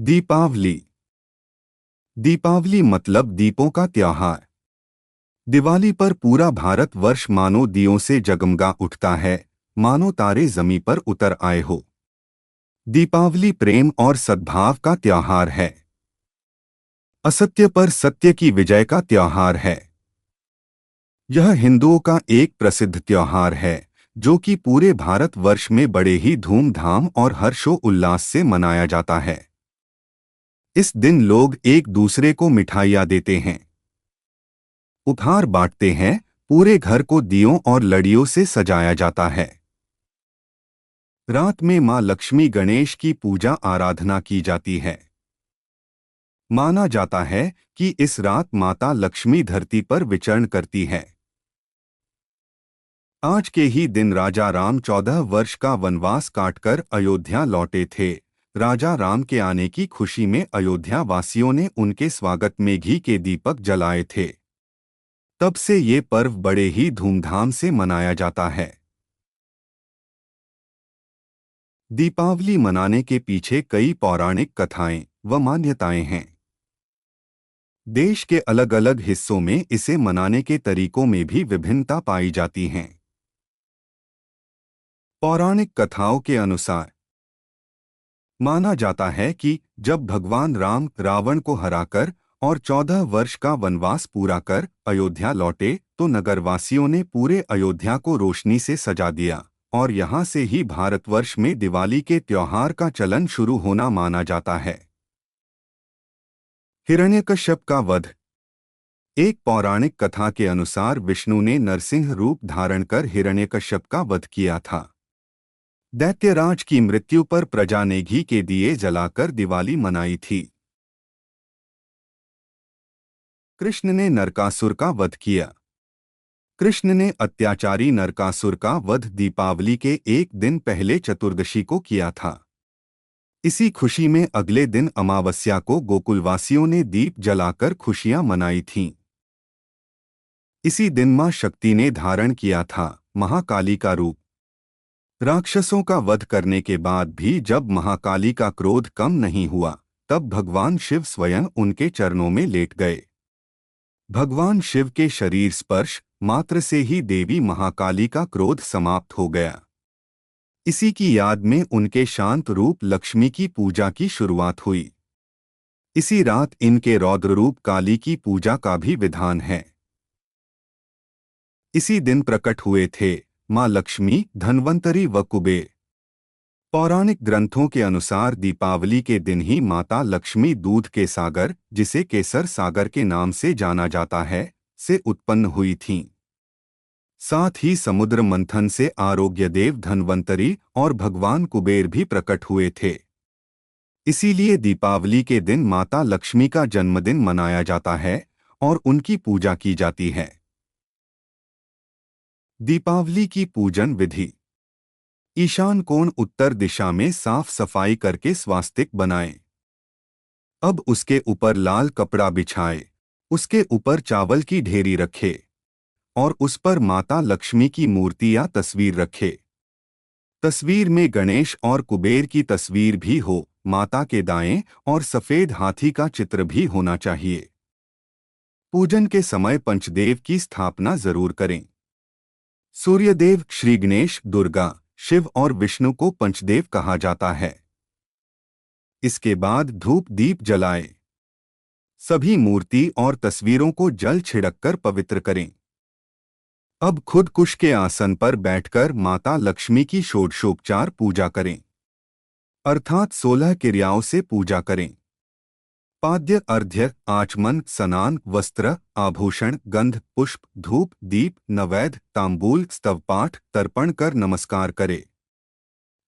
दीपावली। दीपावली मतलब दीपों का त्योहार। दिवाली पर पूरा भारतवर्ष मानो दियों से जगमगा उठता है, मानो तारे जमीन पर उतर आए हो। दीपावली प्रेम और सद्भाव का त्योहार है। असत्य पर सत्य की विजय का त्योहार है। यह हिंदुओं का एक प्रसिद्ध त्योहार है, जो कि पूरे भारतवर्ष में बड़े ही धूमधाम और हर्षोल्लास से मनाया जाता है। इस दिन लोग एक दूसरे को मिठाइयाँ देते हैं, उपहार बांटते हैं, पूरे घर को दियों और लड़ियों से सजाया जाता है। रात में मां लक्ष्मी गणेश की पूजा आराधना की जाती है। माना जाता है कि इस रात माता लक्ष्मी धरती पर विचरण करती है। आज के ही दिन राजा राम 14 वर्ष का वनवास काटकर अयोध्या लौटे थे। राजा राम के आने की खुशी में अयोध्या वासियों ने उनके स्वागत में घी के दीपक जलाए थे। तब से ये पर्व बड़े ही धूमधाम से मनाया जाता है। दीपावली मनाने के पीछे कई पौराणिक कथाएं व मान्यताएं हैं। देश के अलग अलग हिस्सों में इसे मनाने के तरीकों में भी विभिन्नता पाई जाती हैं। पौराणिक कथाओं के अनुसार माना जाता है कि जब भगवान राम रावण को हराकर और 14 वर्ष का वनवास पूरा कर अयोध्या लौटे तो नगरवासियों ने पूरे अयोध्या को रोशनी से सजा दिया और यहाँ से ही भारतवर्ष में दिवाली के त्योहार का चलन शुरू होना माना जाता है। हिरण्यकश्यप का वध। एक पौराणिक कथा के अनुसार विष्णु ने नरसिंह रूप धारण कर हिरण्यकश्यप का वध किया था। दैत्यराज की मृत्यु पर प्रजा ने घी के दिए जलाकर दिवाली मनाई थी। कृष्ण ने नरकासुर का वध किया। कृष्ण ने अत्याचारी नरकासुर का वध दीपावली के एक दिन पहले चतुर्दशी को किया था। इसी खुशी में अगले दिन अमावस्या को गोकुलवासियों ने दीप जलाकर खुशियां मनाई थीं। इसी दिन मां शक्ति ने धारण किया था महाकाली का रूप। राक्षसों का वध करने के बाद भी जब महाकाली का क्रोध कम नहीं हुआ, तब भगवान शिव स्वयं उनके चरणों में लेट गए। भगवान शिव के शरीर स्पर्श मात्र से ही देवी महाकाली का क्रोध समाप्त हो गया। इसी की याद में उनके शांत रूप लक्ष्मी की पूजा की शुरुआत हुई। इसी रात इनके रौद्र रूप काली की पूजा का भी विधान है। इसी दिन प्रकट हुए थे मां लक्ष्मी, धन्वंतरी व कुबेर। पौराणिक ग्रंथों के अनुसार दीपावली के दिन ही माता लक्ष्मी दूध के सागर, जिसे केसर सागर के नाम से जाना जाता है, से उत्पन्न हुई थीं। साथ ही समुद्र मंथन से आरोग्य देव धन्वंतरी और भगवान कुबेर भी प्रकट हुए थे। इसीलिए दीपावली के दिन माता लक्ष्मी का जन्मदिन मनाया जाता है और उनकी पूजा की जाती है। दीपावली की पूजन विधि। ईशान कोण उत्तर दिशा में साफ सफाई करके स्वास्तिक बनाएं। अब उसके ऊपर लाल कपड़ा बिछाएं। उसके ऊपर चावल की ढेरी रखे और उस पर माता लक्ष्मी की मूर्ति या तस्वीर रखे। तस्वीर में गणेश और कुबेर की तस्वीर भी हो। माता के दाएं और सफेद हाथी का चित्र भी होना चाहिए। पूजन के समय पंचदेव की स्थापना जरूर करें। सूर्यदेव, श्री गणेश, दुर्गा, शिव और विष्णु को पंचदेव कहा जाता है। इसके बाद धूप दीप जलाएं। सभी मूर्ति और तस्वीरों को जल छिड़ककर पवित्र करें। अब खुद कुश के आसन पर बैठकर माता लक्ष्मी की षोडशोपचार पूजा करें, अर्थात 16 क्रियाओं से पूजा करें। पाद्य, अर्घ्य, आचमन, स्नान, वस्त्र, आभूषण, गंध, पुष्प, धूप, दीप, नैवेद्य, तांबूल, स्तवपाठ, तर्पण कर नमस्कार करे।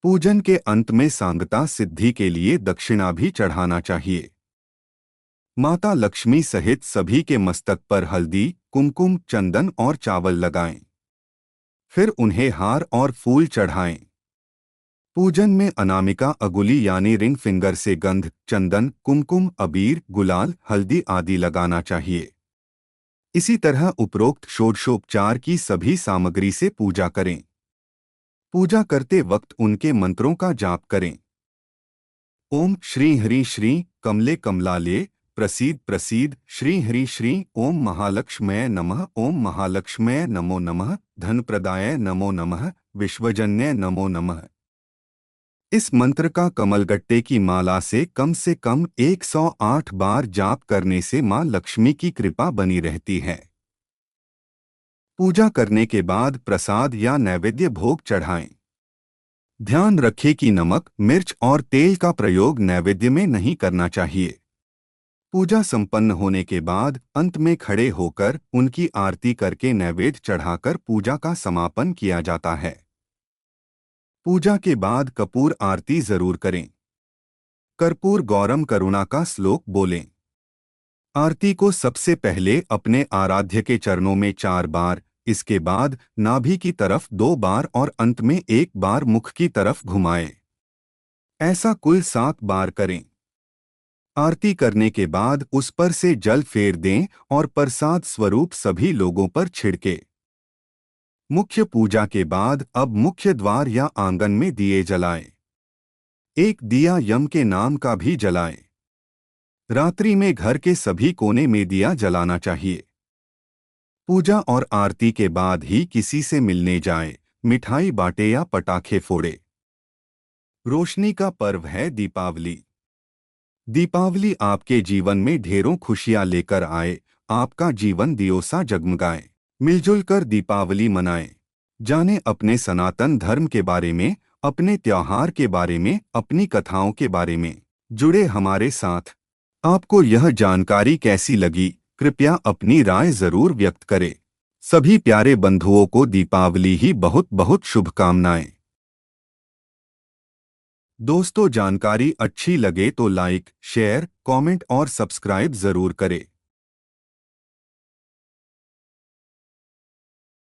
पूजन के अंत में सांगता सिद्धि के लिए दक्षिणा भी चढ़ाना चाहिए। माता लक्ष्मी सहित सभी के मस्तक पर हल्दी, कुमकुम, चंदन और चावल लगाएं। फिर उन्हें हार और फूल चढ़ाएं। पूजन में अनामिका अगुली यानी रिंग फिंगर से गंध, चंदन, कुमकुम, अबीर, गुलाल, हल्दी आदि लगाना चाहिए। इसी तरह उपरोक्त षोडशोपचार की सभी सामग्री से पूजा करें। पूजा करते वक्त उनके मंत्रों का जाप करें। ओम श्री हरि श्री कमले कमलाले प्रसीद प्रसीद श्री हरि श्री ओम महालक्ष्मये नमः ओम महालक्ष्मये नमो नमः धनप्रदाय नमो नमः विश्वजन्य नमो नमः। इस मंत्र का कमलगट्टे की माला से कम 108 बार जाप करने से मां लक्ष्मी की कृपा बनी रहती है। पूजा करने के बाद प्रसाद या नैवेद्य भोग चढ़ाएं। ध्यान रखें कि नमक, मिर्च और तेल का प्रयोग नैवेद्य में नहीं करना चाहिए। पूजा संपन्न होने के बाद अंत में खड़े होकर उनकी आरती करके नैवेद्य चढ़ाकर पूजा का समापन किया जाता है। पूजा के बाद कपूर आरती जरूर करें। कर्पूर गौरम करुणा का श्लोक बोलें। आरती को सबसे पहले अपने आराध्य के चरणों में 4 बार, इसके बाद नाभि की तरफ 2 बार और अंत में 1 बार मुख की तरफ घुमाएं। ऐसा कुल 7 बार करें। आरती करने के बाद उस पर से जल फेर दें और प्रसाद स्वरूप सभी लोगों पर छिड़के। मुख्य पूजा के बाद अब मुख्य द्वार या आंगन में दिए जलाएं। एक दिया यम के नाम का भी जलाएं। रात्रि में घर के सभी कोने में दिया जलाना चाहिए। पूजा और आरती के बाद ही किसी से मिलने जाएं, मिठाई बांटे या पटाखे फोड़े। रोशनी का पर्व है दीपावली। दीपावली आपके जीवन में ढेरों खुशियां लेकर आए, आपका जीवन दियों सा जगमगाए। मिलजुल कर दीपावली मनाएं। जानें अपने सनातन धर्म के बारे में, अपने त्योहार के बारे में, अपनी कथाओं के बारे में। जुड़े हमारे साथ। आपको यह जानकारी कैसी लगी, कृपया अपनी राय जरूर व्यक्त करें। सभी प्यारे बंधुओं को दीपावली ही बहुत बहुत शुभकामनाएं। दोस्तों, जानकारी अच्छी लगे तो लाइक, शेयर, कमेंट और सब्सक्राइब जरूर करें।